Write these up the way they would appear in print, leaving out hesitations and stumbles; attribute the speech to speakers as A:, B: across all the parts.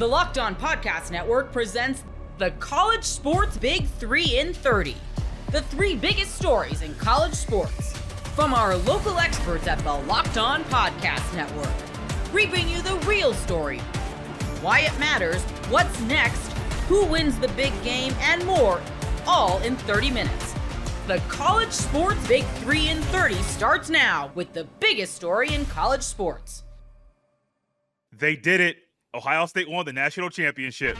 A: The Locked On Podcast Network presents the College Sports Big 3 in 30. The three biggest stories in college sports. From our local experts at the Locked On Podcast Network. Bringing you the real story. Why it matters, what's next, who wins the big game, and more, all in 30 minutes. The College Sports Big 3 in 30 starts now with the biggest story in college sports.
B: They did it. Ohio State won the national championship.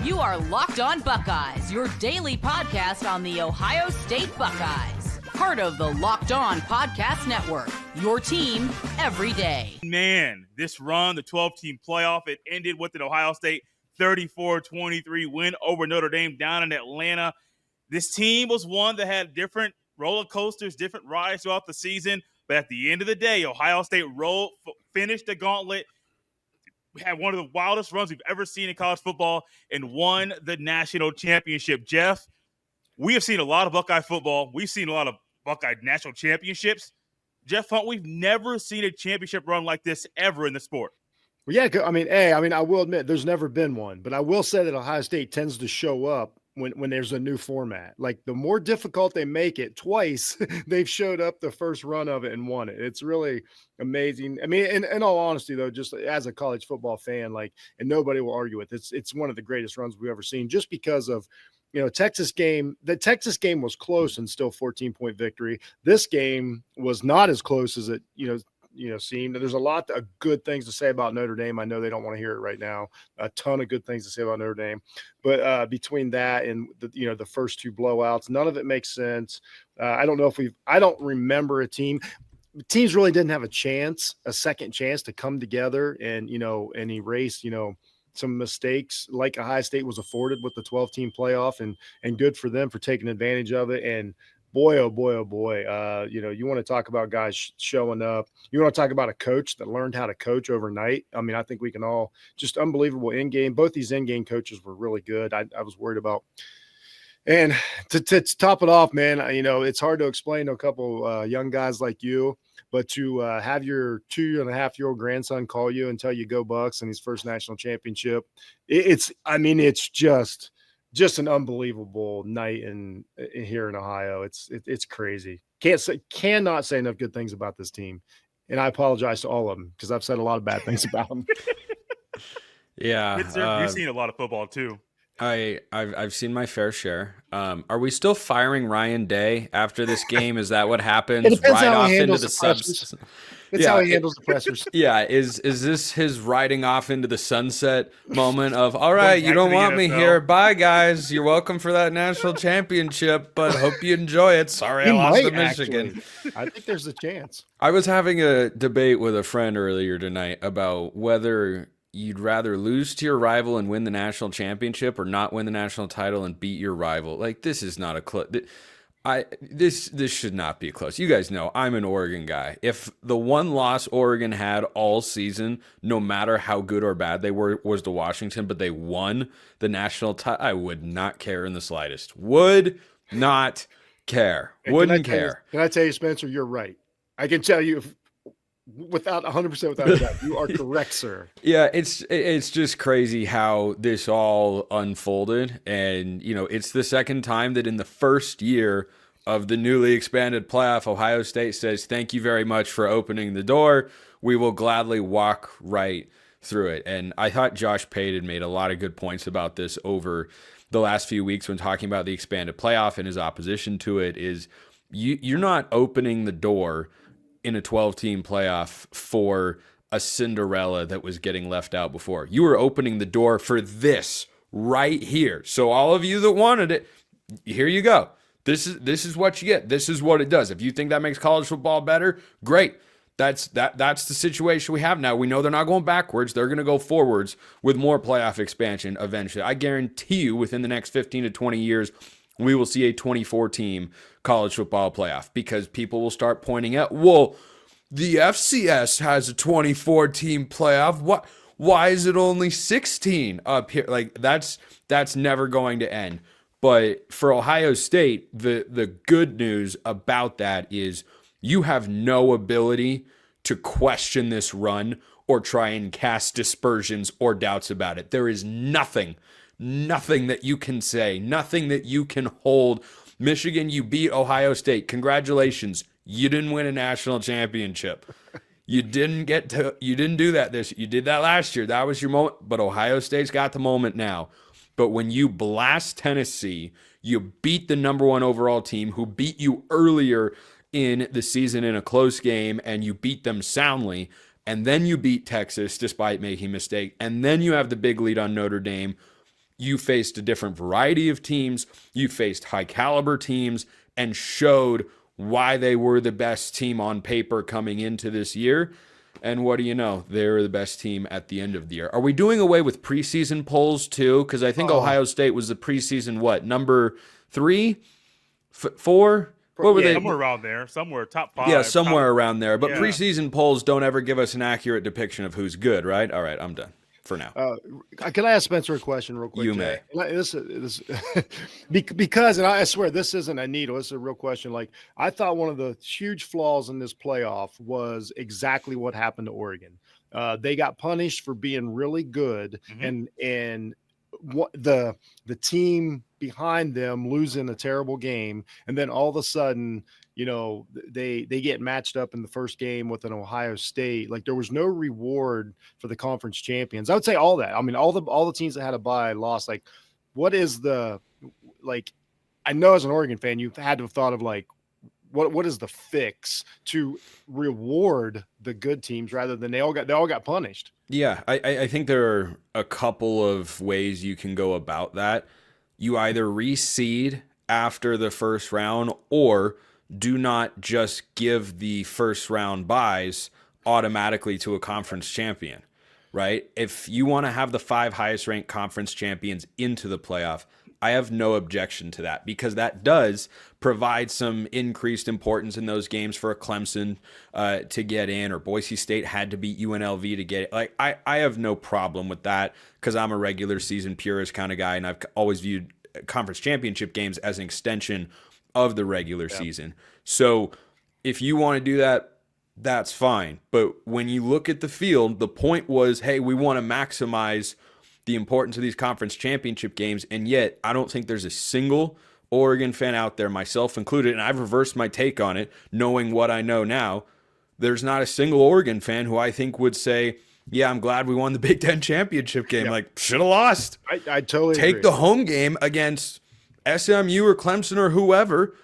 A: You are Locked On Buckeyes, your daily podcast on the Ohio State Buckeyes. Part of the Locked On Podcast Network, your team every day.
B: Man, this run, the 12-team playoff, it ended with an Ohio State 34-23 win over Notre Dame down in Atlanta. This team was one that had different roller coasters, different rides throughout the season. But at the end of the day, Ohio State finished the gauntlet. We had one of the wildest runs we've ever seen in college football and won the national championship. Jeff, we have seen a lot of Buckeye football. We've seen a lot of Buckeye national championships. Jeff Hunt, we've never seen a championship run like this ever in the sport.
C: Well, yeah, I will admit there's never been one, but I will say that Ohio State tends to show up when there's a new format. Like, the more difficult they make it, twice they've showed up the first run of it and won it. It's really amazing. I mean, in all honesty, though, just as a college football fan, and nobody will argue with it, it's one of the greatest runs we've ever seen, just because of, Texas game. The Texas game was close and still 14-point victory. This game was not as close as it, seemed. There's a lot of good things to say about Notre Dame. I know they don't want to hear it right now. A ton of good things to say about Notre Dame, but between that and the first two blowouts, none of it makes sense. I don't remember teams really didn't have a second chance to come together and erase, some mistakes like Ohio State was afforded with the 12-team playoff, and good for them for taking advantage of it. And boy, oh boy, you want to talk about guys showing up. You want to talk about a coach that learned how to coach overnight. I mean, I think we can all just unbelievable in-game. Both these in-game coaches were really good. I was worried about. And to top it off, man, it's hard to explain to a couple young guys like you, but to have your 2.5-year-old grandson call you and tell you go Bucks in his first national championship, it's just an unbelievable night here in Ohio. It's crazy. Cannot say enough good things about this team, and I apologize to all of them because I've said a lot of bad things about them.
D: Yeah,
B: you've seen a lot of football too.
D: I've seen my fair share. Are we still firing Ryan Day after this game? Is that what happens?
C: It depends
D: right
C: how
D: off
C: he
D: into
C: handles
D: the
C: the
D: subs.
C: It's how he handles the pressers.
D: Yeah, is this his riding off into the sunset moment of, all right, you don't want me
B: NFL.
D: here. Bye, guys. You're welcome for that national championship, but hope you enjoy it. Sorry, I lost to Michigan.
C: Actually. I think there's a chance.
D: I was having a debate with a friend earlier tonight about whether you'd rather lose to your rival and win the national championship or not win the national title and beat your rival. Like, this is not a close. This should not be close. You guys know I'm an Oregon guy. If the one loss Oregon had all season, no matter how good or bad they were, was to Washington, but they won the national title, I would not care in the slightest. Would not care. Wouldn't care.
C: Can I tell you, Spencer, you're right. I can tell you without 100% without a doubt, you are correct, sir.
D: Yeah, it's just crazy how this all unfolded, and it's the second time that in the first year of the newly expanded playoff, Ohio State says, "Thank you very much for opening the door. We will gladly walk right through it." And I thought Josh Payton made a lot of good points about this over the last few weeks when talking about the expanded playoff and his opposition to it. Is you're not opening the door in a 12-team playoff for a Cinderella that was getting left out before. You were opening the door for this right here. So all of you that wanted it, here you go. This is what you get. This is what it does. If you think that makes college football better, great. That's the situation we have now. We know they're not going backwards. They're going to go forwards with more playoff expansion eventually. I guarantee you within the next 15 to 20 years, we will see a 24-team college football playoff because people will start pointing out, well, the FCS has a 24-team playoff. Why is it only 16 up here? Like, that's never going to end. But for Ohio State, the good news about that is you have no ability to question this run or try and cast dispersions or doubts about it. There is nothing that you can say, nothing that you can hold. Michigan, you beat Ohio State. Congratulations. You didn't win a national championship. You didn't do that you did that last year. That was your moment, but Ohio State's got the moment now. But when you blast Tennessee, you beat the number 1 overall team who beat you earlier in the season in a close game, and you beat them soundly, and then you beat Texas despite making a mistake, and then you have the big lead on Notre Dame. You faced a different variety of teams. You faced high caliber teams and showed why they were the best team on paper coming into this year. And what do you know? They're the best team at the end of the year. Are we doing away with preseason polls too? Because I think Ohio State was the preseason, number 3, 4? What were they?
B: Somewhere around there. Somewhere top 5.
D: Yeah, somewhere around there. But preseason polls don't ever give us an accurate depiction of who's good, right? All right, I'm done for now.
C: Can I ask Spencer a question real quick?
D: You
C: Jay?
D: may.
C: This because, and I swear this isn't a needle. This is a real question. Like, I thought one of the huge flaws in this playoff was exactly what happened to Oregon. They got punished for being really good, and what the team behind them losing a terrible game, and then all of a sudden, they get matched up in the first game with an Ohio State. Like, there was no reward for the conference champions. I would say all that. I mean, all the teams that had a bye lost. Like, what is I know as an Oregon fan, you've had to have thought of what is the fix to reward the good teams rather than they all got punished.
D: Yeah, I think there are a couple of ways you can go about that. You either reseed after the first round, or do not just give the first round buys automatically to a conference champion, right? If you want to have the 5 highest ranked conference champions into the playoff, I have no objection to that, because that does provide some increased importance in those games for a Clemson to get in, or Boise State had to beat UNLV to get it. Like, I have no problem with that, because I'm a regular season purist kind of guy, and I've always viewed conference championship games as an extension of the regular season. So if you want to do that, that's fine. But when you look at the field, the point was, hey, we want to maximize the importance of these conference championship games, and yet I don't think there's a single Oregon fan out there, myself included, and I've reversed my take on it, knowing what I know now. There's not a single Oregon fan who I think would say, yeah, I'm glad we won the Big Ten championship game. Like, should have lost.
C: I totally
D: take
C: agree.
D: the home game against SMU or Clemson or whoever.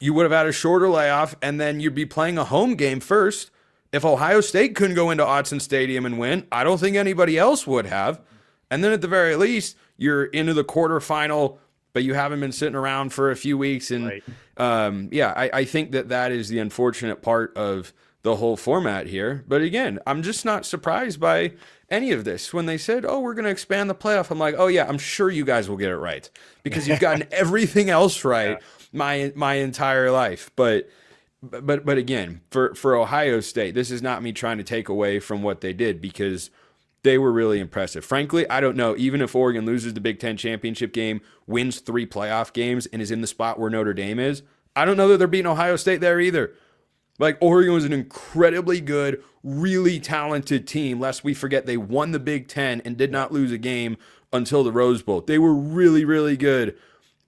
D: You would have had a shorter layoff, and then you'd be playing a home game first. If Ohio State couldn't go into Autzen Stadium and win, I don't think anybody else would have. And then at the very least, you're into the quarterfinal, but you haven't been sitting around for a few weeks. And
C: Right.
D: I think that is the unfortunate part of the whole format here. But again, I'm just not surprised by any of this. When they said, oh, we're going to expand the playoff, I'm like, oh yeah, I'm sure you guys will get it right, because you've gotten everything else right my entire life. But again, for Ohio State, this is not me trying to take away from what they did, because they were really impressive. Frankly, I don't know. Even if Oregon loses the Big Ten championship game, wins 3 playoff games, and is in the spot where Notre Dame is, I don't know that they're beating Ohio State there either. Like, Oregon was an incredibly good, really talented team, lest we forget they won the Big Ten and did not lose a game until the Rose Bowl. They were really, really good.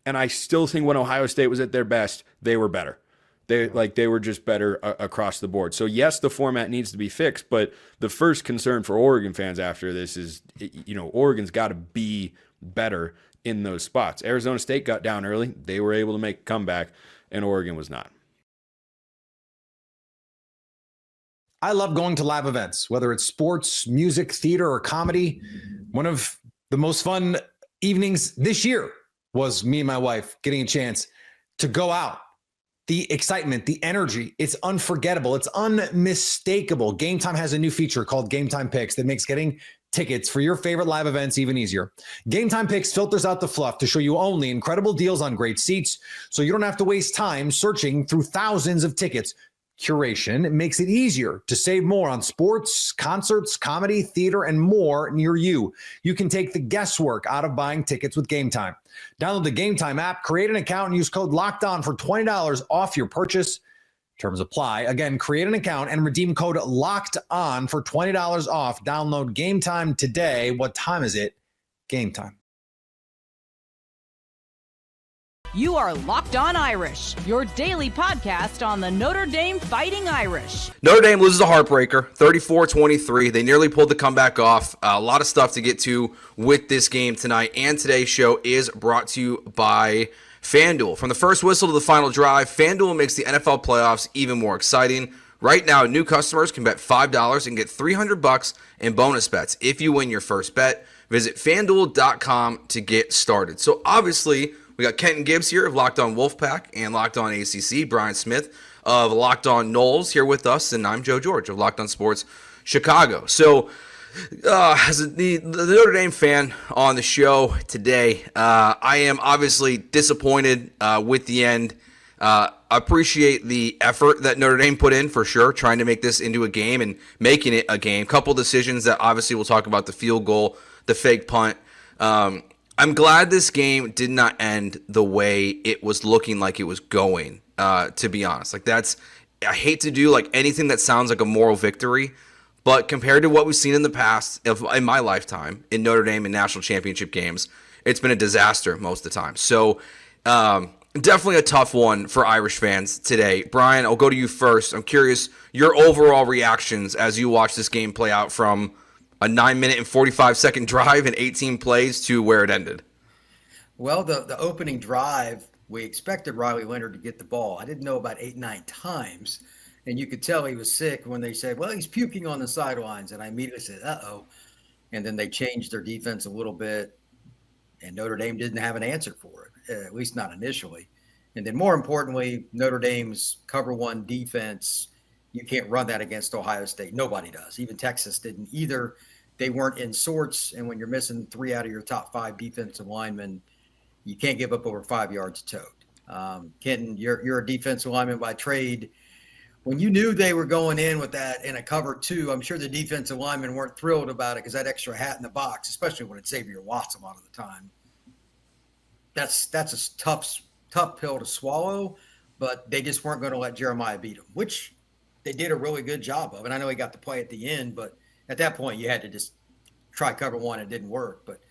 D: And I still think when Ohio State was at their best, they were better. They were just better across the board. So yes, the format needs to be fixed, but the first concern for Oregon fans after this is, Oregon's got to be better in those spots. Arizona State got down early. They were able to make a comeback, and Oregon was not.
E: I love going to live events, whether it's sports, music, theater, or comedy. One of the most fun evenings this year was me and my wife getting a chance to go out. The excitement, the energy, it's unforgettable. It's unmistakable. Gametime has a new feature called Gametime Picks that makes getting tickets for your favorite live events even easier. Gametime Picks filters out the fluff to show you only incredible deals on great seats, so you don't have to waste time searching through thousands of tickets. Curation makes it easier to save more on sports, concerts, comedy, theater, and more near you. You can take the guesswork out of buying tickets with Gametime. Download the Gametime app, create an account, and use code LOCKEDON for $20 off your purchase. Terms apply. Again, create an account and redeem code Locked On for $20 off. Download Gametime today. What time is it? Gametime.
A: You are Locked On Irish, your daily podcast on the Notre Dame Fighting Irish.
F: Notre Dame loses a heartbreaker, 34-23. They nearly pulled the comeback off. A lot of stuff to get to with this game tonight. And today's show is brought to you by FanDuel. From the first whistle to the final drive, FanDuel makes the NFL playoffs even more exciting. Right now, new customers can bet $5 and get $300 in bonus bets if you win your first bet. Visit FanDuel.com to get started. So obviously, we got Kenton Gibbs here of Locked On Wolfpack and Locked On ACC, Brian Smith of Locked On Knowles here with us, and I'm Joe George of Locked On Sports Chicago. So, as the Notre Dame fan on the show today, I am obviously disappointed with the end. Appreciate the effort that Notre Dame put in for sure, trying to make this into a game and making it a game. Couple decisions that obviously we'll talk about: the field goal, the fake punt. I'm glad this game did not end the way it was looking like it was going, to be honest. I hate to do anything that sounds like a moral victory, but compared to what we've seen in the past in my lifetime in Notre Dame and national championship games, it's been a disaster most of the time. So definitely a tough one for Irish fans today. Brian, I'll go to you first. I'm curious your overall reactions as you watch this game play out from a 9-minute and 45-second drive and 18 plays to where it ended.
G: Well, the opening drive, we expected Riley Leonard to get the ball. I didn't know about 8-9 times. And you could tell he was sick when they said, well, he's puking on the sidelines. And I immediately said, uh-oh. And then they changed their defense a little bit. And Notre Dame didn't have an answer for it, at least not initially. And then more importantly, Notre Dame's cover one defense, you can't run that against Ohio State. Nobody does. Even Texas didn't either. They weren't in sorts, and when you're missing 3 out of your top 5 defensive linemen, you can't give up over 5 yards tote. Kenton, you're a defensive lineman by trade. When you knew they were going in with that in a cover 2, I'm sure the defensive linemen weren't thrilled about it because that extra hat in the box, especially when it's Xavier Watts a lot of the time. That's a tough pill to swallow, but they just weren't going to let Jeremiah beat them, which they did a really good job of. And I know he got to play at the end, but at that point, you had to just try cover 1. It didn't work. But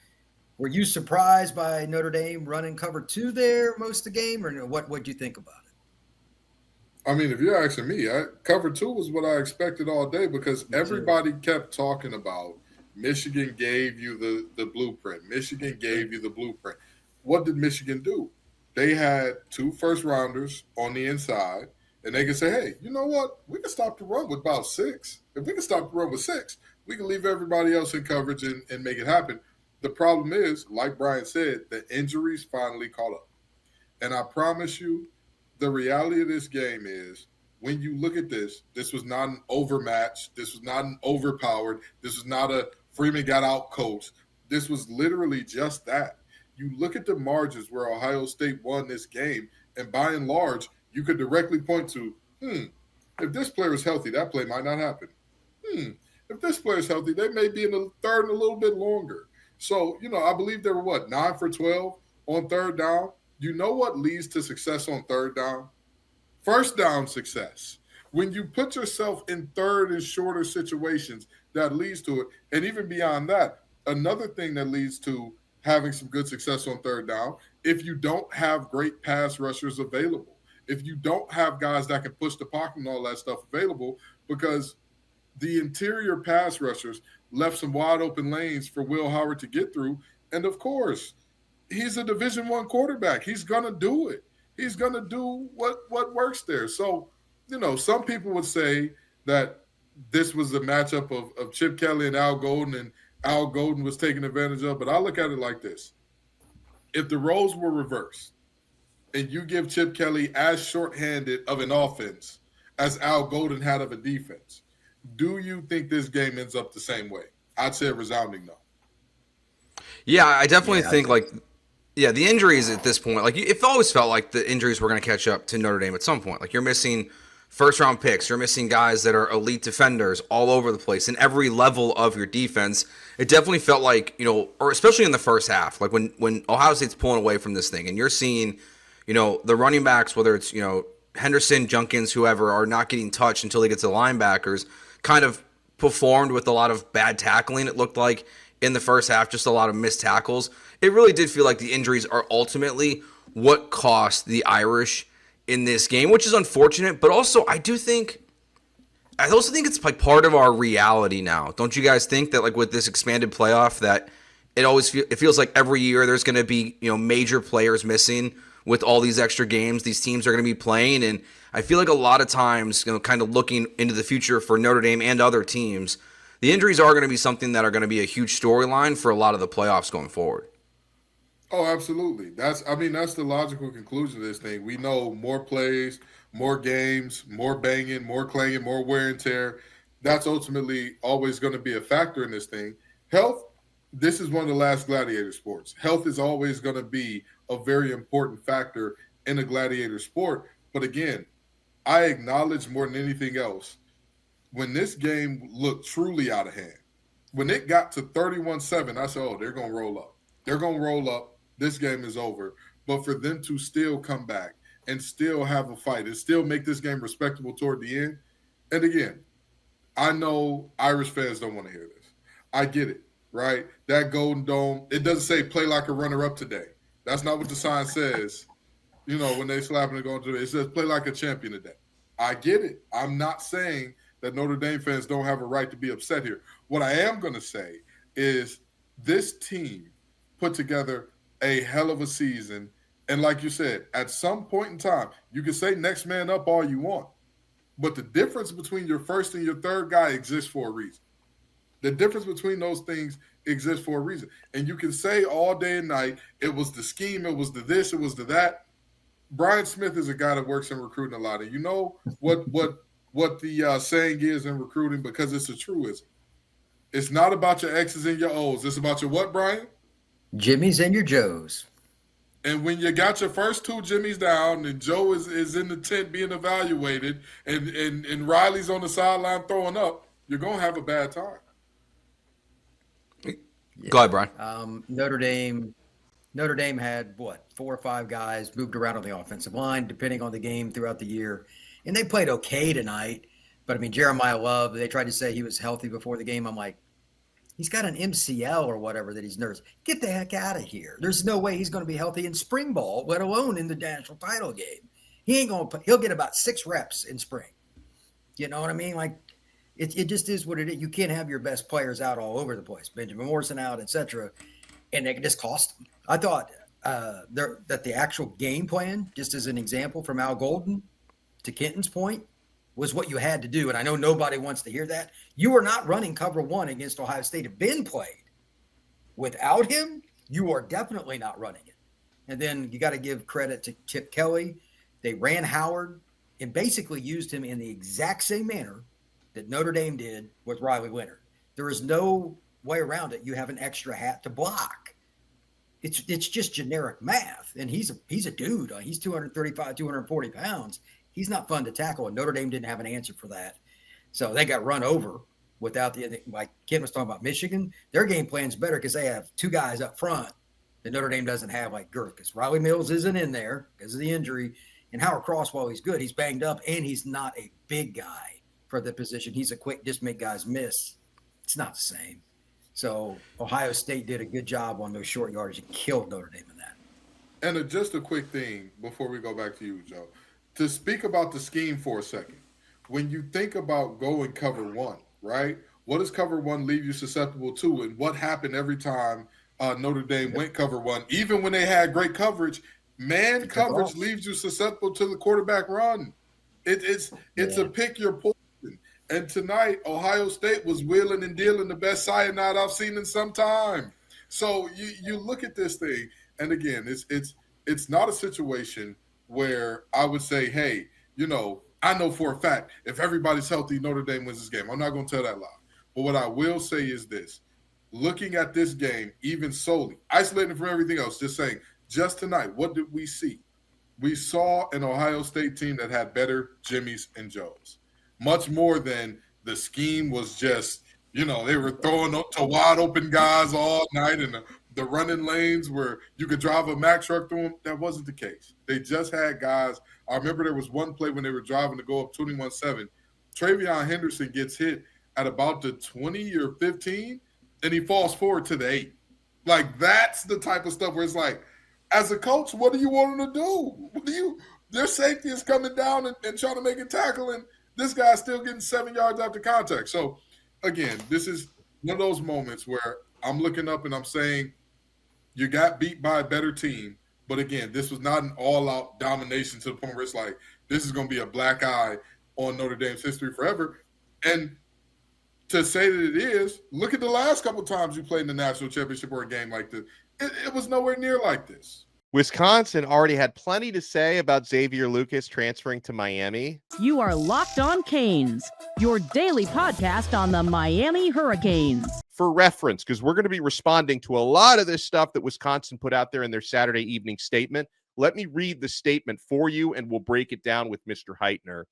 G: were you surprised by Notre Dame running cover 2 there most of the game, or what'd you think about it?
H: I mean, if you're asking me, cover 2 was what I expected all day because everybody kept talking about Michigan gave you the blueprint. Michigan gave you the blueprint. What did Michigan do? They had 2 first-rounders on the inside, and they could say, hey, you know what? We can stop the run with about 6. If we can stop the run with 6, we can leave everybody else in coverage and make it happen. The problem is, like Brian said, the injuries finally caught up. And I promise you, the reality of this game is when you look at this was not an overmatch. This was not an overpowered. This was not a Freeman got out coach. This was literally just that. You look at the margins where Ohio State won this game, and by and large, you could directly point to, if this player is healthy, that play might not happen. If this player is healthy, they may be in the third and a little bit longer. So, I believe they were 9 for 12 on third down. You know what leads to success on third down? First down success. When you put yourself in third and shorter situations, that leads to it. And even beyond that, another thing that leads to having some good success on third down, if you don't have great pass rushers available, if you don't have guys that can push the pocket and all that stuff available, because the interior pass rushers left some wide open lanes for Will Howard to get through. And of course, he's a Division I quarterback. He's going to do it. He's going to do what works there. So, some people would say that this was a matchup of Chip Kelly and Al Golden, and Al Golden was taken advantage of. But I look at it like this. If the roles were reversed and you give Chip Kelly as shorthanded of an offense as Al Golden had of a defense, do you think this game ends up the same way? I'd say a resounding no.
F: Yeah, I definitely think the injuries at this point, it always felt like the injuries were going to catch up to Notre Dame at some point. Like, you're missing first-round picks. You're missing guys that are elite defenders all over the place in every level of your defense. It definitely felt like, or especially in the first half, like when Ohio State's pulling away from this thing and you're seeing, the running backs, whether it's, Henderson, Junkins, whoever are not getting touched until they get to the linebackers, kind of performed with a lot of bad tackling, it looked like, in the first half, just a lot of missed tackles. It really did feel like the injuries are ultimately what cost the Irish in this game, which is unfortunate, but also I also think it's like part of our reality now. Don't you guys think that, like, with this expanded playoff, that it feels like every year there's going to be, major players missing with all these extra games these teams are going to be playing? And I feel like a lot of times, kind of looking into the future for Notre Dame and other teams, the injuries are going to be something that are going to be a huge storyline for a lot of the playoffs going forward.
H: Oh, absolutely. That's the logical conclusion of this thing. We know more plays, more games, more banging, more clanging, more wear and tear. That's ultimately always going to be a factor in this thing. Health, this is one of the last gladiator sports. Health is always going to be a very important factor in a gladiator sport. But again, I acknowledge more than anything else, when this game looked truly out of hand, when it got to 31-7, I said, oh, they're going to roll up. They're going to roll up. This game is over. But for them to still come back and still have a fight and still make this game respectable toward the end. And again, I know Irish fans don't want to hear this. I get it, right? That Golden Dome, it doesn't say play like a runner-up today. That's not what the sign says, when they slapping it going to it. It says play like a champion today. I get it. I'm not saying that Notre Dame fans don't have a right to be upset here. What I am going to say is this team put together a hell of a season. And like you said, at some point in time, you can say next man up all you want. But the difference between your first and your third guy exists for a reason. The difference between those things exists for a reason. And you can say all day and night, it was the scheme, it was the this, it was the that. Brian Smith is a guy that works in recruiting a lot. And you know what the saying is in recruiting, because it's a truism. It's not about your X's and your O's. It's about your what, Brian?
G: Jimmy's and your Joes.
H: And when you got your first two Jimmys down and Joe is in the tent being evaluated and Riley's on the sideline throwing up, you're going to have a bad time.
G: Yeah.
F: Go ahead, Brian.
G: Notre Dame had, 4 or 5 guys moved around on the offensive line, depending on the game throughout the year. And they played okay tonight. But, Jeremiah Love, they tried to say he was healthy before the game. I'm like, he's got an MCL or whatever that he's nervous. Get the heck out of here. There's no way he's going to be healthy in spring ball, let alone in the national title game. He'll get about 6 reps in spring. You know what I mean? Like, it just is what it is. You can't have your best players out all over the place. Benjamin Morrison out, etc. And they can just cost them. I thought that the actual game plan, just as an example from Al Golden, to Kenton's point, was what you had to do. And I know nobody wants to hear that. You were not running cover 1 against Ohio State if Ben played. Without him, you are definitely not running it. And then you got to give credit to Chip Kelly. They ran Howard and basically used him in the exact same manner that Notre Dame did with Riley Leonard. There is no way around it. You have an extra hat to block. It's just generic math. And he's a dude. He's 235, 240 pounds. He's not fun to tackle, and Notre Dame didn't have an answer for that. So they got run over without like Ken was talking about Michigan. Their game plan's better because they have 2 guys up front that Notre Dame doesn't have, like girth, because Riley Mills isn't in there because of the injury. And Howard Cross, while he's good, he's banged up, and he's not a big guy for the position. He's a quick, just make guys miss. It's not the same. So Ohio State did a good job on those short yardage and killed Notre Dame in that.
H: And just a quick thing before we go back to you, Joe. To speak about the scheme for a second, when you think about going cover 1, right? What does cover 1 leave you susceptible to? And what happened every time Notre Dame went cover 1? Even when they had great coverage, man coverage leaves you susceptible to the quarterback run. It's a pick your poison. And tonight, Ohio State was wheeling and dealing the best cyanide I've seen in some time. So you look at this thing, and again, it's not a situation where I would say, hey, I know for a fact if everybody's healthy, Notre Dame wins this game. I'm not going to tell that lie. But what I will say is this. Looking at this game, even solely, isolating from everything else, just saying, just tonight, what did we see? We saw an Ohio State team that had better Jimmys and Joes. Much more than the scheme was just, they were throwing up to wide open guys all night and the running lanes where you could drive a Mack truck through them. That wasn't the case. They just had guys I remember there was one play when they were driving to go up 21-7. Travion Henderson gets hit at about the 20 or 15, and he falls forward to the 8. Like, that's the type of stuff where it's like, as a coach, what do you want them to do? Their safety is coming down and trying to make a tackle, and this guy's still getting 7 yards after contact. So, again, this is one of those moments where I'm looking up and I'm saying, you got beat by a better team. But again, this was not an all-out domination to the point where it's like, this is going to be a black eye on Notre Dame's history forever. And to say that it is, look at the last couple times you played in the national championship or a game like this. It was nowhere near like this.
I: Wisconsin already had plenty to say about Xavier Lucas transferring to Miami.
J: You are Locked On Canes, your daily podcast on the Miami Hurricanes.
I: For reference, because we're going to be responding to a lot of this stuff that Wisconsin put out there in their Saturday evening statement. Let me read the statement for you, and we'll break it down with Mr. Heitner.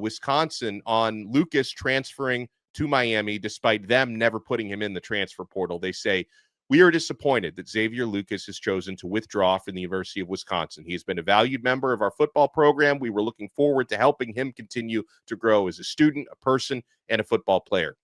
I: Wisconsin on Lucas transferring to Miami, despite them never putting him in the transfer portal. They say, we are disappointed that Xavier Lucas has chosen to withdraw from the University of Wisconsin. He has been a valued member of our football program. We were looking forward to helping him continue to grow as a student, a person, and a football player.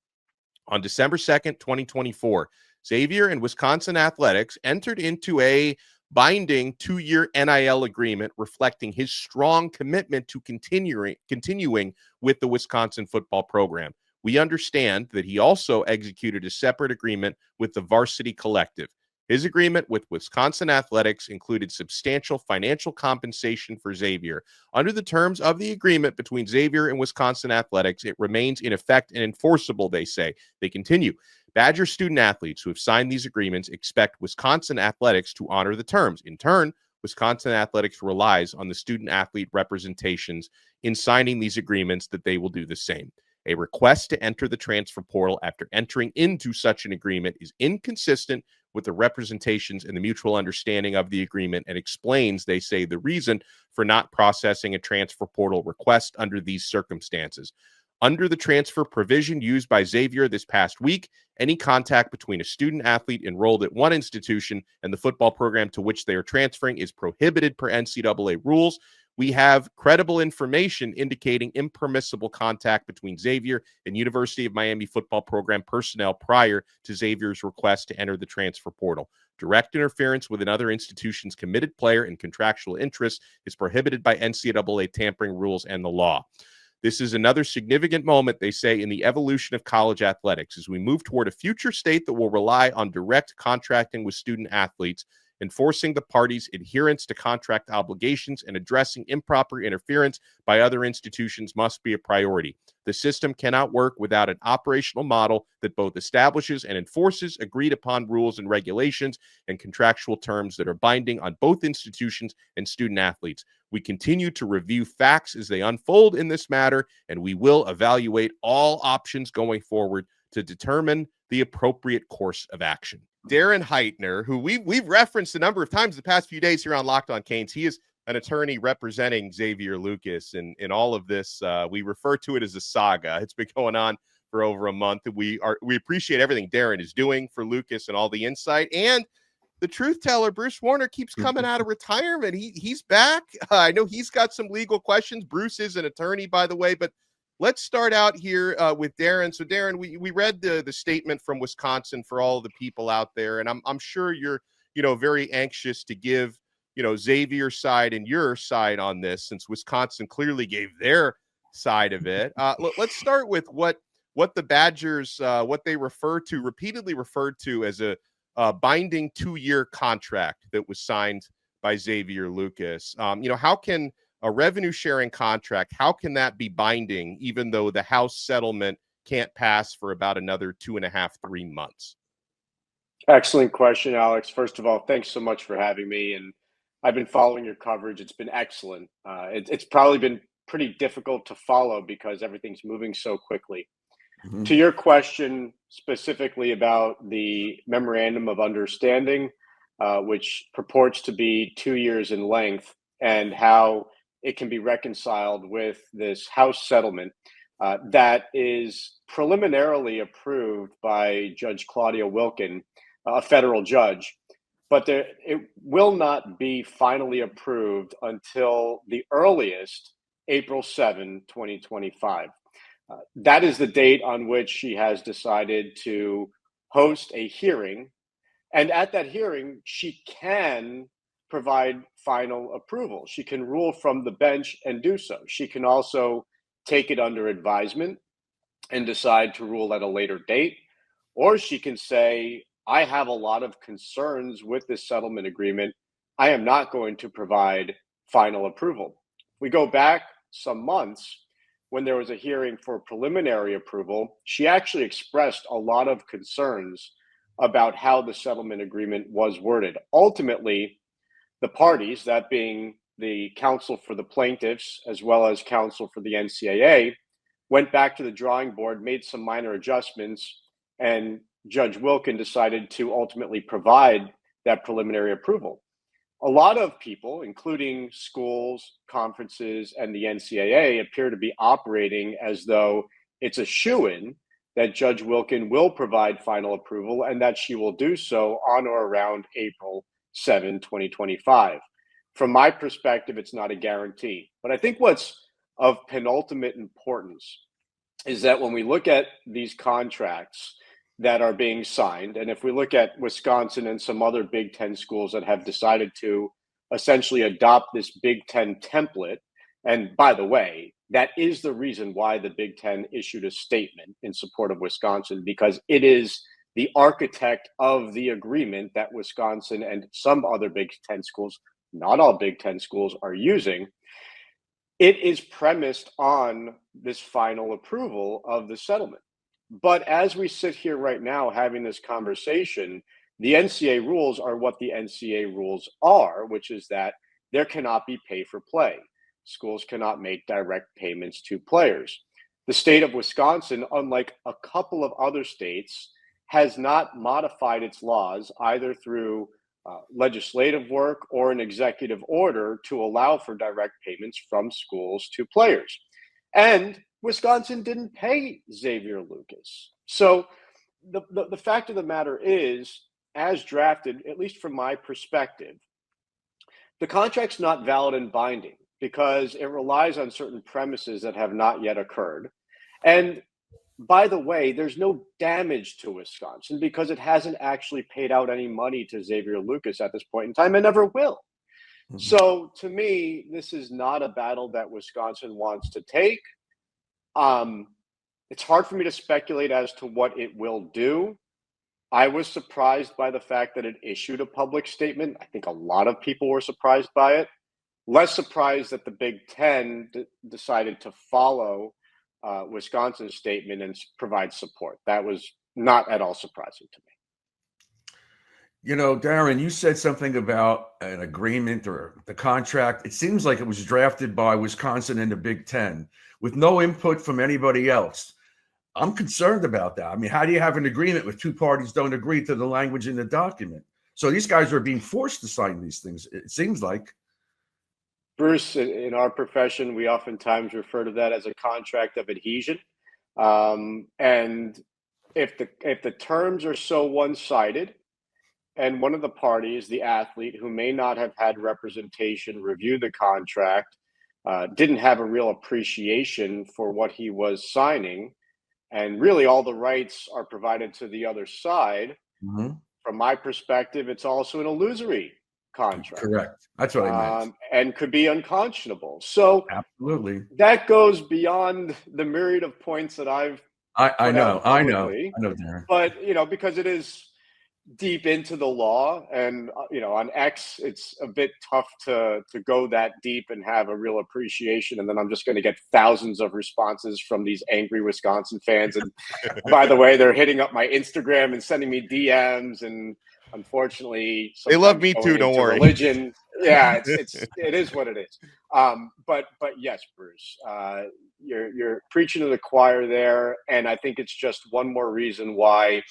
I: On December 2nd, 2024, Xavier and Wisconsin Athletics entered into a binding 2-year NIL agreement reflecting his strong commitment to continuing with the Wisconsin football program. We understand that he also executed a separate agreement with the Varsity Collective. His agreement with Wisconsin Athletics included substantial financial compensation for Xavier. Under the terms of the agreement between Xavier and Wisconsin Athletics, it remains in effect and enforceable, they say. They continue. Badger student athletes who have signed these agreements expect Wisconsin Athletics to honor the terms. In turn, Wisconsin Athletics relies on the student athlete representations in signing these agreements that they will do the same. A request to enter the transfer portal after entering into such an agreement is inconsistent with the representations and the mutual understanding of the agreement and explains, they say, the reason for not processing a transfer portal request under these circumstances. Under the transfer provision used by Xavier this past week, any contact between a student athlete enrolled at one institution and the football program to which they are transferring is prohibited per NCAA rules. We have credible information indicating impermissible contact between Xavier and University of Miami football program personnel prior to Xavier's request to enter the transfer portal. Direct interference with another institution's committed player and contractual interests is prohibited by NCAA tampering rules and the law. This is another significant moment, they say, in the evolution of college athletics as we move toward a future state that will rely on direct contracting with student athletes. Enforcing the parties' adherence to contract obligations and addressing improper interference by other institutions must be a priority. The system cannot work without an operational model that both establishes and enforces agreed upon rules and regulations and contractual terms that are binding on both institutions and student athletes. We continue to review facts as they unfold in this matter, and we will evaluate all options going forward to determine the appropriate course of action. Darren Heitner, who we've referenced a number of times the past few days here on Locked On Canes. He is an attorney representing Xavier Lucas. And in all of this, we refer to it as a saga. It's been going on for over a month. We appreciate everything Darren is doing for Lucas and all the insight. And the truth teller, Bruce Warner, keeps coming out of retirement. He's back. I know he's got some legal questions. Bruce is an attorney, by the way, but let's start out here with Darren. So, Darren, we read the statement from Wisconsin for all of the people out there, and I'm sure you're very anxious to give Xavier's side and your side on this, since Wisconsin clearly gave their side of it. Let's start with what the Badgers what they repeatedly referred to as a binding 2-year contract that was signed by Xavier Lucas. How can a revenue sharing contract, how can that be binding even though the House settlement can't pass for about another 2.5-3 months?
K: Excellent question, Alex. First of all, thanks so much for having me. And I've been following your coverage. It's been excellent. It's probably been pretty difficult to follow because everything's moving so quickly. Mm-hmm. To your question specifically about the memorandum of understanding, which purports to be 2 years in length, and how it can be reconciled with this House settlement that is preliminarily approved by Judge Claudia Wilkin, a federal judge. but it will not be finally approved until the earliest April 7, 2025. That is the date on which she has decided to host a hearing. And at that hearing, she can provide final approval. She can rule from the bench and do so. She can also take it under advisement and decide to rule at a later date. Or she can say, I have a lot of concerns with this settlement agreement. I am not going to provide final approval. We go back some months when there was a hearing for preliminary approval. She actually expressed a lot of concerns about how the settlement agreement was worded. Ultimately, the parties, that being the counsel for the plaintiffs as well as counsel for the NCAA, went back to the drawing board, made some minor adjustments, and Judge Wilkin decided to ultimately provide that preliminary approval. A lot of people, including schools, conferences, and the NCAA, appear to be operating as though it's a shoo-in that Judge Wilkin will provide final approval and that she will do so on or around April 7, 2025. From my perspective, it's not a guarantee. But I think what's of penultimate importance is that when we look at these contracts that are being signed, and if we look at Wisconsin and some other Big Ten schools that have decided to essentially adopt this Big Ten template, and by the way, that is the reason why the Big Ten issued a statement in support of Wisconsin, because it is the architect of the agreement that Wisconsin and some other Big Ten schools, not all Big Ten schools, are using. It is premised on this final approval of the settlement. But as we sit here right now having this conversation, the NCAA rules are what the NCAA rules are, which is that there cannot be pay for play. Schools cannot make direct payments to players. The state of Wisconsin, unlike a couple of other states, has not modified its laws either through legislative work or an executive order to allow for direct payments from schools to players. And Wisconsin didn't pay Xavier Lucas. So the fact of the matter is, as drafted, at least from my perspective, the contract's not valid and binding because it relies on certain premises that have not yet occurred. And by the way, there's no damage to Wisconsin because it hasn't actually paid out any money to Xavier Lucas at this point in time and never will. Mm-hmm. So to me, this is not a battle that Wisconsin wants to take. It's hard for me to speculate as to what it will do. I was surprised by the fact that it issued a public statement. I think a lot of people were surprised by it. Less surprised that the Big Ten decided to follow Wisconsin's statement and provide support. That was not at all surprising to me.
L: You know, Darren, you said something about an agreement or the contract. It seems like it was drafted by Wisconsin and the Big Ten with no input from anybody else. I'm concerned about that. I mean, how do you have an agreement if two parties don't agree to the language in the document? So these guys are being forced to sign these things, it seems like.
K: Bruce, in our profession, we oftentimes refer to that as a contract of adhesion. And if the terms are so one-sided, and one of the parties, the athlete, who may not have had representation review the contract, didn't have a real appreciation for what he was signing, and really all the rights are provided to the other side. Mm-hmm. From my perspective, it's also an illusory contract.
L: Correct. That's what I meant.
K: And could be unconscionable. So
L: absolutely,
K: that goes beyond the myriad of points that I know,
L: Darren.
K: But because it is deep into the law, and on X, it's a bit tough to go that deep and have a real appreciation. And then I'm just going to get thousands of responses from these angry Wisconsin fans. And by the way, they're hitting up my Instagram and sending me DMs. And unfortunately,
I: they love me too. Don't worry.
K: Religion, yeah, it is what it is. But yes, Bruce, you're preaching to the choir there, and I think it's just one more reason why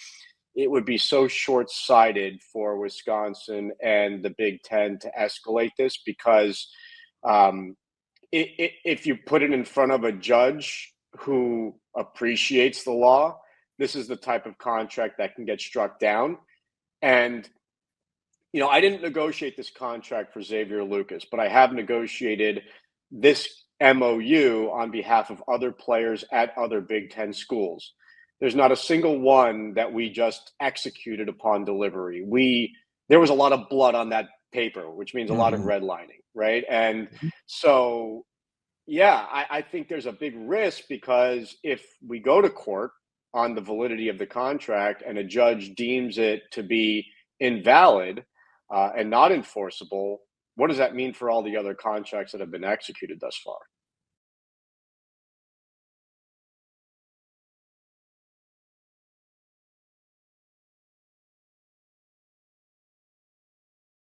K: it would be so short-sighted for Wisconsin and the Big Ten to escalate this, because if you put it in front of a judge who appreciates the law, this is the type of contract that can get struck down. And I didn't negotiate this contract for Xavier Lucas, but I have negotiated this MOU on behalf of other players at other Big Ten schools. There's not a single one that we just executed upon delivery. There was a lot of blood on that paper, which means a lot of redlining, right? And so, yeah, I think there's a big risk, because if we go to court on the validity of the contract and a judge deems it to be invalid and not enforceable, what does that mean for all the other contracts that have been executed thus far?